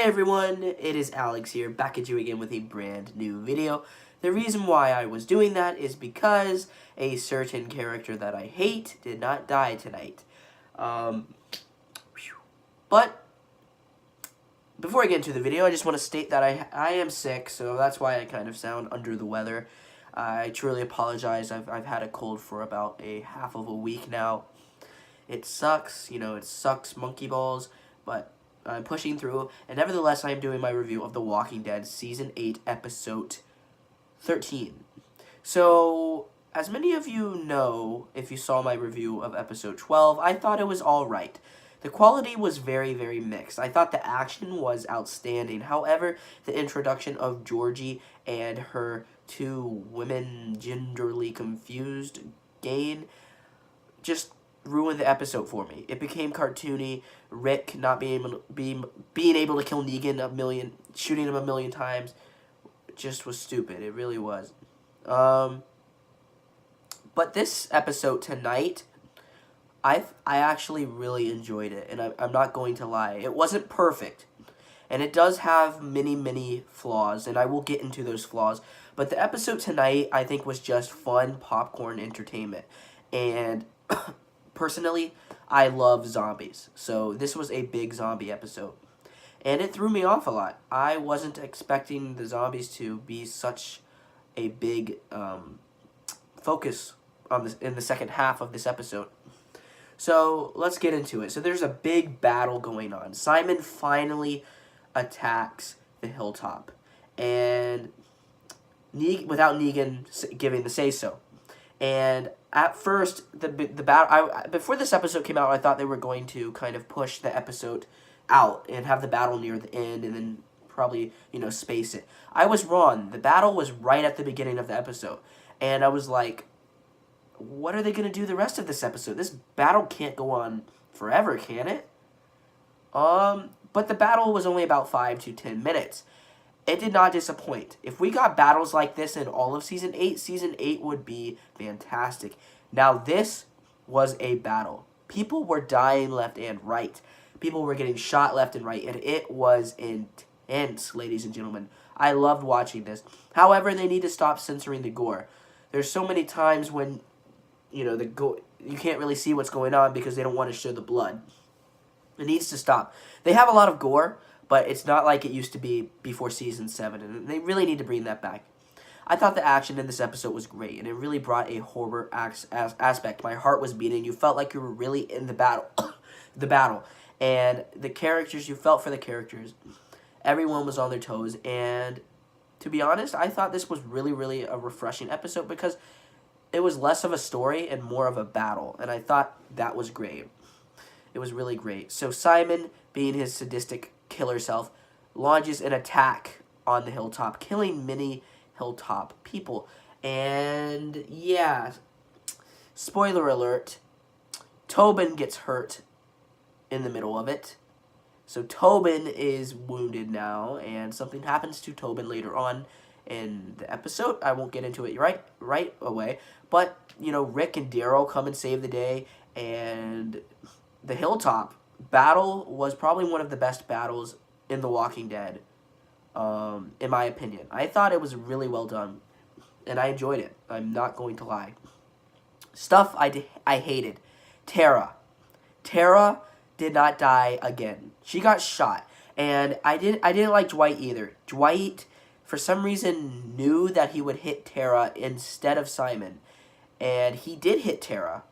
everyone, it is Alex here, back at you again with a brand new video. The reason why I was doing that is because a certain character that I hate did not die tonight. But before I get into the video, I just want to state that I am sick, so that's why I kind of sound under the weather. I truly apologize. I've had a cold for about a half of a week now. It sucks, it sucks monkey balls, but I'm pushing through, and nevertheless, I am doing my review of The Walking Dead Season 8, Episode 13. So, as many of you know, if you saw my review of Episode 12, I thought it was alright. The quality was very, very mixed. I thought the action was outstanding. However, the introduction of Georgie and her two women genderly confused gain just ruined the episode for me. It became cartoony. Rick not being able to kill Negan shooting him a million times, just was stupid. It really was. But this episode tonight, I actually really enjoyed it, and I'm not going to lie. It wasn't perfect, and it does have many flaws, and I will get into those flaws. But the episode tonight, I think, was just fun popcorn entertainment, and personally, I love zombies, so this was a big zombie episode, and it threw me off a lot. I wasn't expecting the zombies to be such a big focus on this in the second half of this episode. So let's get into it. So there's a big battle going on. Simon finally attacks the hilltop, and without Negan giving the say-so. And at first, the battle, before this episode came out, I thought they were going to kind of push the episode out and have the battle near the end and then probably, space it. I was wrong. The battle was right at the beginning of the episode. And I was like, what are they going to do the rest of this episode? This battle can't go on forever, can it? But the battle was only about 5 to 10 minutes. It did not disappoint. If we got battles like this in all of Season 8 would be fantastic. Now, this was a battle. People were dying left and right. People were getting shot left and right, and it was intense, ladies and gentlemen. I loved watching this. However, they need to stop censoring the gore. There's so many times when, you can't really see what's going on because they don't want to show the blood. It needs to stop. They have a lot of gore, but it's not like it used to be before Season 7, and they really need to bring that back. I thought the action in this episode was great, and it really brought a horror aspect. My heart was beating. You felt like you were really in the battle. And the characters, you felt for the characters. Everyone was on their toes, and to be honest, I thought this was really a refreshing episode because it was less of a story and more of a battle, and I thought that was great. It was really great. So Simon, being his sadistic killer self, launches an attack on the hilltop, killing many hilltop people. And yeah, spoiler alert, Tobin gets hurt in the middle of it. So Tobin is wounded now, and something happens to Tobin later on in the episode. I won't get into it right away, but Rick and Daryl come and save the day, and the hilltop battle was probably one of the best battles in The Walking Dead, in my opinion. I thought it was really well done, and I enjoyed it. I'm not going to lie. Stuff I hated. Tara. Tara did not die again. She got shot, and I didn't like Dwight either. Dwight, for some reason, knew that he would hit Tara instead of Simon, and he did hit Tara.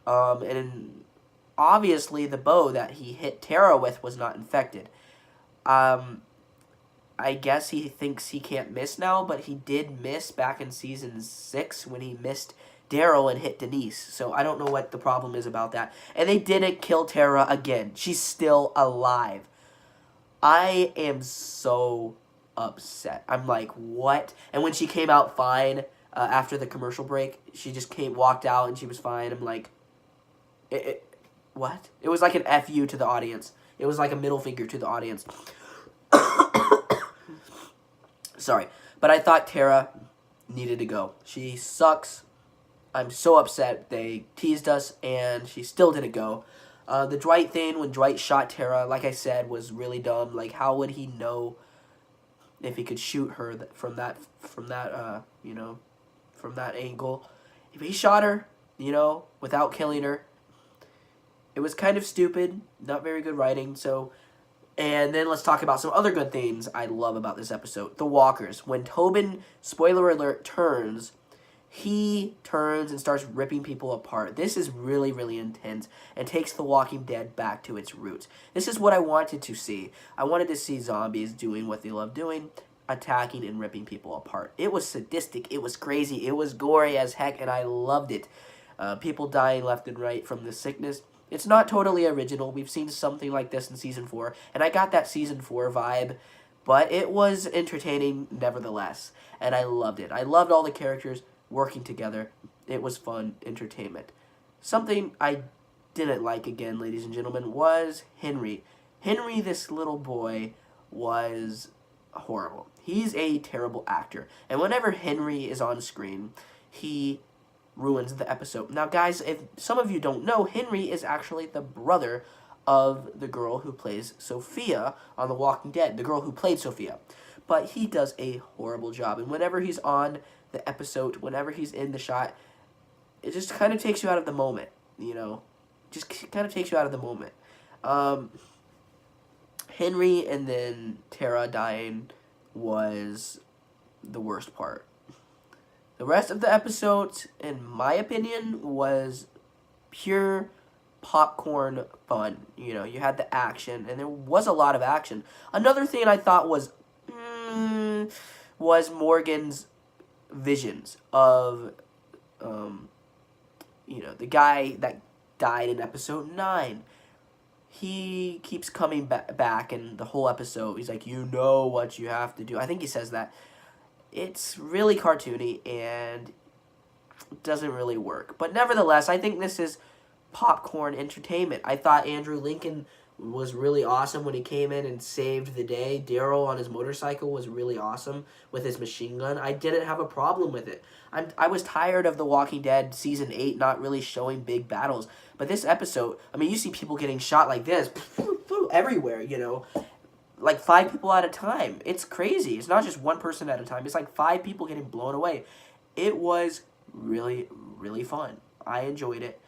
And obviously, the bow that he hit Tara with was not infected. I guess he thinks he can't miss now, but he did miss back in Season 6 when he missed Daryl and hit Denise. So I don't know what the problem is about that. And they didn't kill Tara again. She's still alive. I am so upset. I'm like, what? And when she came out fine after the commercial break, she just walked out and she was fine. I'm like, what? It was like an F-U to the audience. It was like a middle finger to the audience. Sorry. But I thought Tara needed to go. She sucks. I'm so upset. They teased us, and she still didn't go. The Dwight thing, when Dwight shot Tara, like I said, was really dumb. Like, how would he know if he could shoot her from that from that angle? If he shot her, without killing her, it was kind of stupid. Not very good writing. So, and then let's talk about some other good things I love about this episode. The walkers. When Tobin, spoiler alert, turns, he turns and starts ripping people apart. This is really, really intense and takes The Walking Dead back to its roots. This is what I wanted to see. I wanted to see zombies doing what they love doing, attacking and ripping people apart. It was sadistic. It was crazy. It was gory as heck, and I loved it. People dying left and right from the sickness. It's not totally original. We've seen something like this in Season 4, and I got that Season 4 vibe, but it was entertaining nevertheless, and I loved it. I loved all the characters working together. It was fun entertainment. Something I didn't like, again, ladies and gentlemen, was Henry. Henry, this little boy, was horrible. He's a terrible actor, and whenever Henry is on screen, he ruins the episode. Now, guys, if some of you don't know, Henry is actually the brother of the girl who plays Sophia on The Walking Dead, the girl who played Sophia. But he does a horrible job, and whenever he's on the episode, whenever he's in the shot, it just kind of takes you out of the moment, just kind of takes you out of the moment. Henry and then Tara dying was the worst part. The rest of the episode, in my opinion, was pure popcorn fun. You had the action, and there was a lot of action. Another thing I thought was Morgan's visions of, the guy that died in episode 9. He keeps coming back in the whole episode. He's like, you know what you have to do. I think he says that. It's really cartoony and doesn't really work. But nevertheless, I think this is popcorn entertainment. I thought Andrew Lincoln was really awesome when he came in and saved the day. Daryl on his motorcycle was really awesome with his machine gun. I didn't have a problem with it. I was tired of The Walking Dead Season 8 not really showing big battles. But this episode, you see people getting shot like this everywhere, like 5 people at a time. It's crazy. It's not just one person at a time. It's like 5 people getting blown away. It was really, really fun. I enjoyed it.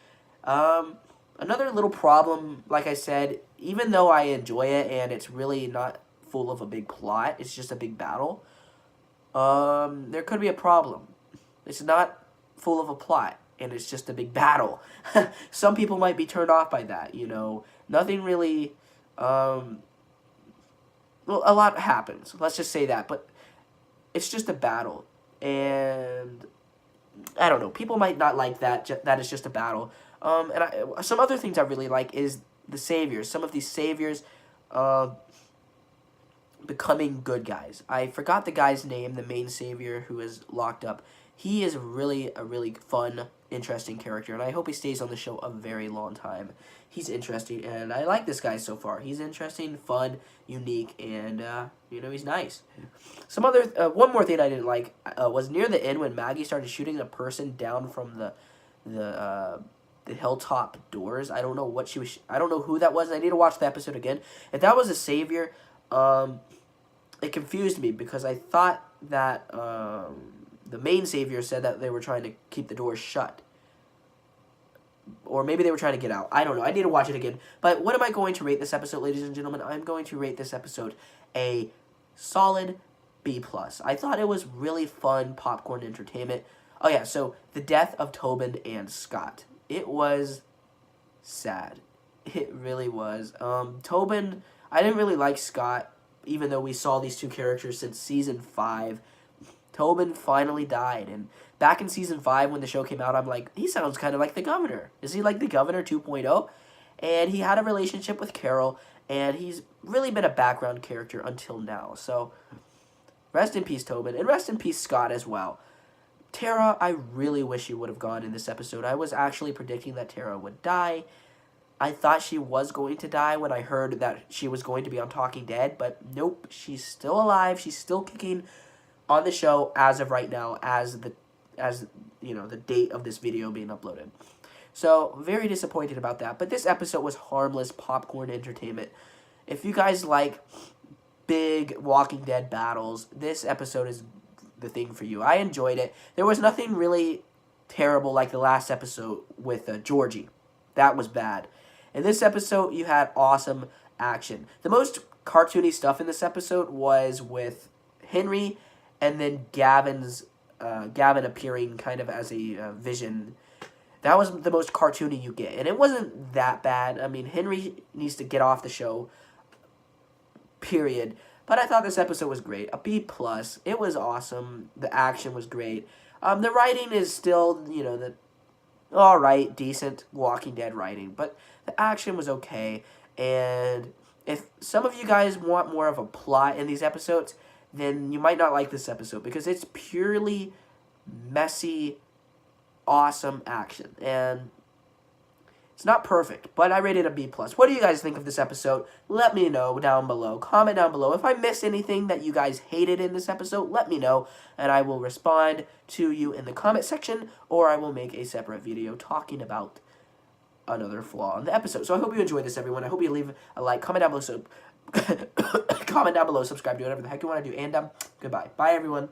Another little problem, like I said, even though I enjoy it and it's really not full of a big plot, it's just a big battle, there could be a problem. It's not full of a plot, and it's just a big battle. Some people might be turned off by that, Nothing really, well, a lot happens. Let's just say that, but it's just a battle, and I don't know. People might not like that. That is just a battle. Some other things I really like is the saviors. Some of these saviors becoming good guys. I forgot the guy's name, the main savior who is locked up. He is really a really fun, interesting character, and I hope he stays on the show a very long time. He's interesting, and I like this guy so far. He's interesting, fun, unique, and, he's nice. Some other, one more thing I didn't like was near the end when Maggie started shooting a person down from the hilltop doors. I don't know what she was, I don't know who that was. I need to watch the episode again. If that was a savior, it confused me because I thought that, the main savior said that they were trying to keep the doors shut. Or maybe they were trying to get out. I don't know. I need to watch it again. But what am I going to rate this episode, ladies and gentlemen? I'm going to rate this episode a solid B+. I thought it was really fun popcorn entertainment. Oh yeah, so the death of Tobin and Scott. It was sad. It really was. Tobin, I didn't really like Scott, even though we saw these two characters since Season 5. Tobin finally died, and back in Season 5 when the show came out, I'm like, he sounds kind of like the Governor. Is he like the Governor 2.0? And he had a relationship with Carol, and he's really been a background character until now. So, rest in peace, Tobin, and rest in peace, Scott, as well. Tara, I really wish she would have gone in this episode. I was actually predicting that Tara would die. I thought she was going to die when I heard that she was going to be on Talking Dead, but nope, she's still alive. She's still kicking on the show as of right now, as the date of this video being uploaded. So, very disappointed about that. But this episode was harmless popcorn entertainment. If you guys like big Walking Dead battles, this episode is the thing for you. I enjoyed it. There was nothing really terrible like the last episode with Georgie. That was bad. In this episode, you had awesome action. The most cartoony stuff in this episode was with Henry and then Gavin appearing kind of as a vision. That was the most cartoony you get. And it wasn't that bad. I mean, Henry needs to get off the show, period. But I thought this episode was great. A B+. It was awesome. The action was great. The writing is still, the alright, decent Walking Dead writing. But the action was okay. And if some of you guys want more of a plot in these episodes, then you might not like this episode. Because it's purely messy, awesome action. And it's not perfect, but I rated a B+. What do you guys think of this episode? Let me know down below. Comment down below. If I missed anything that you guys hated in this episode, let me know, and I will respond to you in the comment section, or I will make a separate video talking about another flaw in the episode. So I hope you enjoyed this, everyone. I hope you leave a like, comment down below, comment down below, subscribe, do whatever the heck you want to do, and goodbye. Bye, everyone.